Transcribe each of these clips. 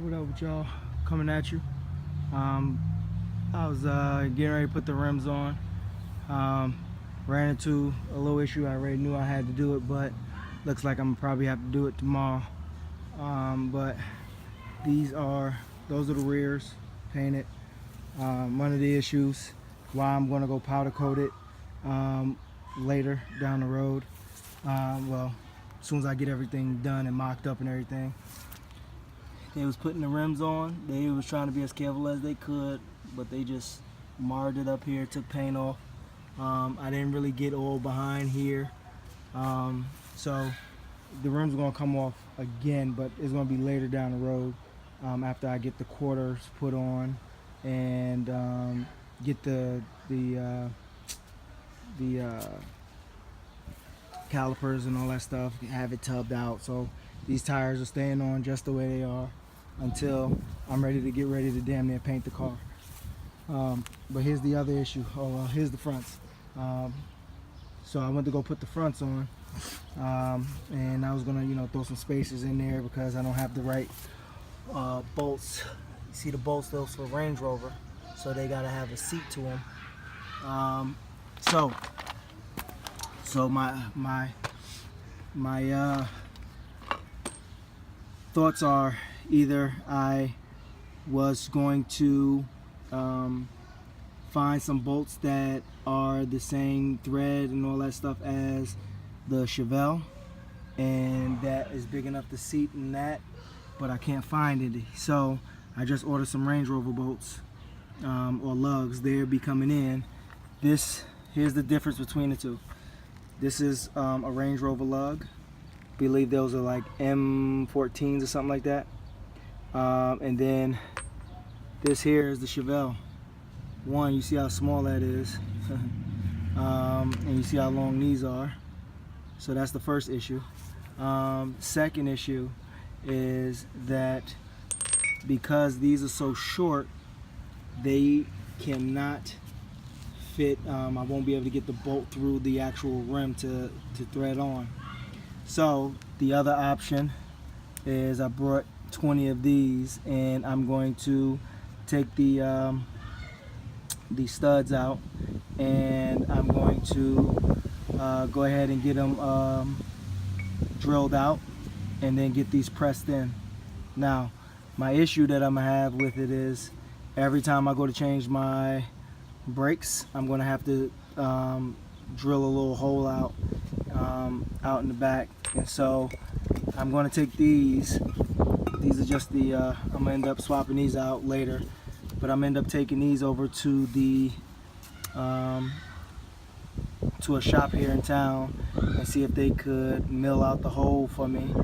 What up with y'all? Coming at you. I was getting ready to put the rims on. Ran into a little issue. I already knew I had to do it, but looks like I'm probably have to do it tomorrow. But those are the rears painted. One of the issues why I'm going to go powder coat it later down the road. Well, as soon as I get everything done and mocked up and everything. They was putting the rims on. They was trying to be as careful as they could, but they just marred it up here, took paint off. I didn't really get oil behind here. So the rims are gonna come off again, but it's gonna be later down the road after I get the quarters put on and get the calipers and all that stuff, have it tubbed out. So these tires are staying on just the way they are until I'm ready to get ready to damn near paint the car. But here's the other issue. Oh, well, here's the fronts. So I went to go put the fronts on, and I was gonna, throw some spacers in there because I don't have the right bolts. You see the bolts, those for Range Rover, so they gotta have a seat to them. So my thoughts are either I was going to find some bolts that are the same thread and all that stuff as the chevelle, and that is big enough to seat in that, but I can't find any. So I just ordered some Range Rover bolts or lugs. They'll be coming in. Here's the difference between the two. This is a Range Rover lug. I believe those are like M14s or something like that. And then this here is the chevelle. One, you see how small that is. And you see how long these are. So that's the first issue. Second issue is that because these are so short, they cannot fit. I won't be able to get the bolt through the actual rim to thread on. So the other option is I brought 20 of these, and I'm going to take the studs out, and I'm going to go ahead and get them drilled out and then get these pressed in. Now my issue that I'm gonna have with it is every time I go to change my brakes, I'm gonna have to drill a little hole out in the back. And so I'm gonna take these are just the I'm gonna end up swapping these out later, but I'm gonna end up taking these over to the to a shop here in town and see if they could mill out the hole for me,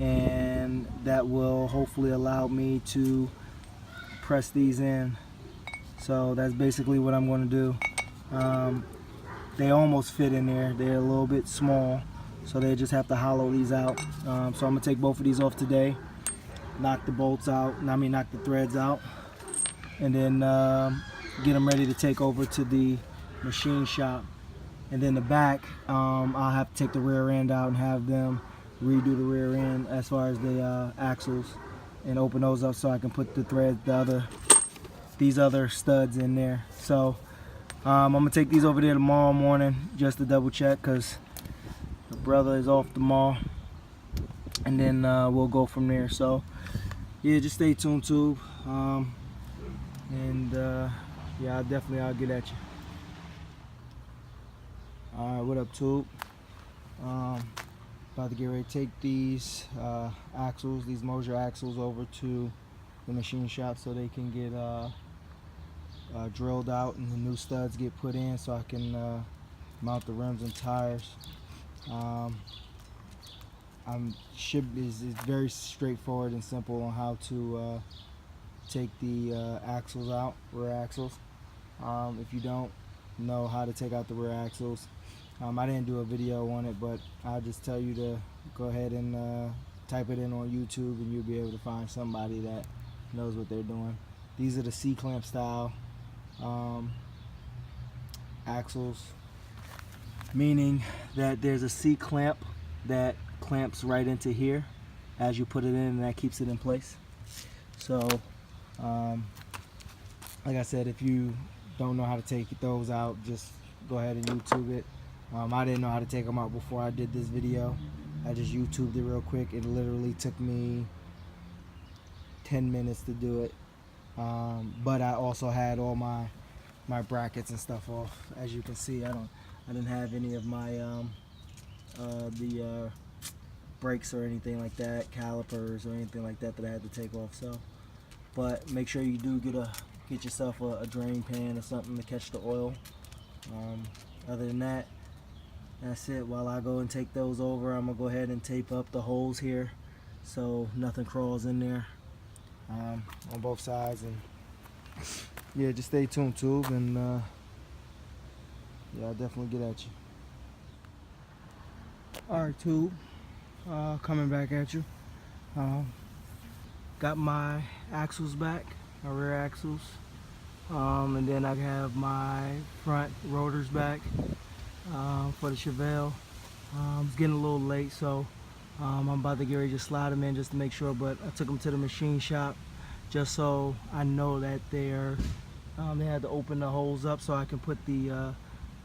and that will hopefully allow me to press these in. So that's basically what I'm going to do. They almost fit in there. They're a little bit small, so they just have to hollow these out. So I'm going to take both of these off today, knock the bolts out, knock the threads out, and then get them ready to take over to the machine shop. And then the back, I'll have to take the rear end out and have them redo the rear end as far as the axles, and open those up so I can put the thread, these other studs in there. So I'm gonna take these over there tomorrow morning just to double check, because the brother is off tomorrow, and then we'll go from there. So yeah, just stay tuned, tube, and yeah, I'll get at you. Alright, what up, tube? About to get ready to take these axles, these Moser axles, over to the machine shop so they can get drilled out and the new studs get put in so I can mount the rims and tires. It's very straightforward and simple on how to take the axles out, rear axles. If you don't know how to take out the rear axles, I didn't do a video on it, but I'll just tell you to go ahead and type it in on YouTube, and you'll be able to find somebody that knows what they're doing. These are the C-clamp style axles, meaning that there's a C-clamp that clamps right into here as you put it in, and that keeps it in place. So like I said, if you don't know how to take those out, just go ahead and YouTube it. I didn't know how to take them out before I did this video. I just YouTubed it real quick. It literally took me 10 minutes to do it. But I also had all my brackets and stuff off. As you can see, I didn't have any of my brakes or anything like that, calipers or anything like that I had to take off. So, but make sure you do get yourself a drain pan or something to catch the oil. Other than that, that's it. While I go and take those over, I'm gonna go ahead and tape up the holes here so nothing crawls in there on both sides. And yeah, just stay tuned, tube, and yeah, I'll definitely get at you. Alright, tube, coming back at you. Got my axles back, my rear axles, and then I have my front rotors back for the Chevelle. It's getting a little late, so I'm about to get ready to slide them in just to make sure, but I took them to the machine shop just so I know that they had to open the holes up so I can put the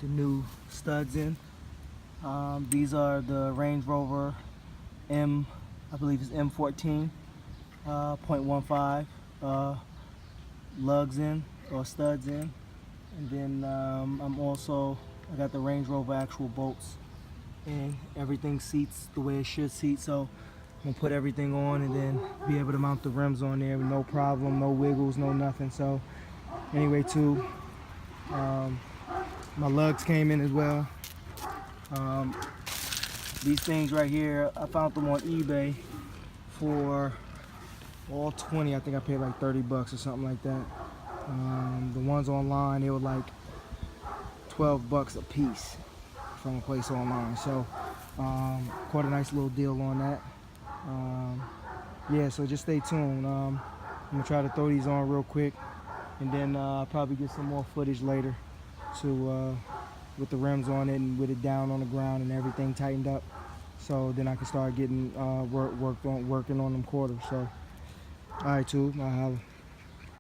new studs in. These are the Range Rover I believe it's M14 .15 lugs in, or studs in. And then I got the Range Rover actual bolts, and everything seats the way it should seat. So I'm gonna put everything on and then be able to mount the rims on there with no problem, no wiggles, no nothing. So anyway, too, my lugs came in as well. These things right here, I found them on eBay for all 20. I think I paid like 30 bucks or something like that. The ones online, they were like 12 bucks a piece from a place online. So caught a nice little deal on that. Yeah, so just stay tuned. I'm gonna try to throw these on real quick, and then I'll probably get some more footage later with the rims on it and with it down on the ground and everything tightened up, so then I can start getting working on them quarters. So all right, tube, I'll holla.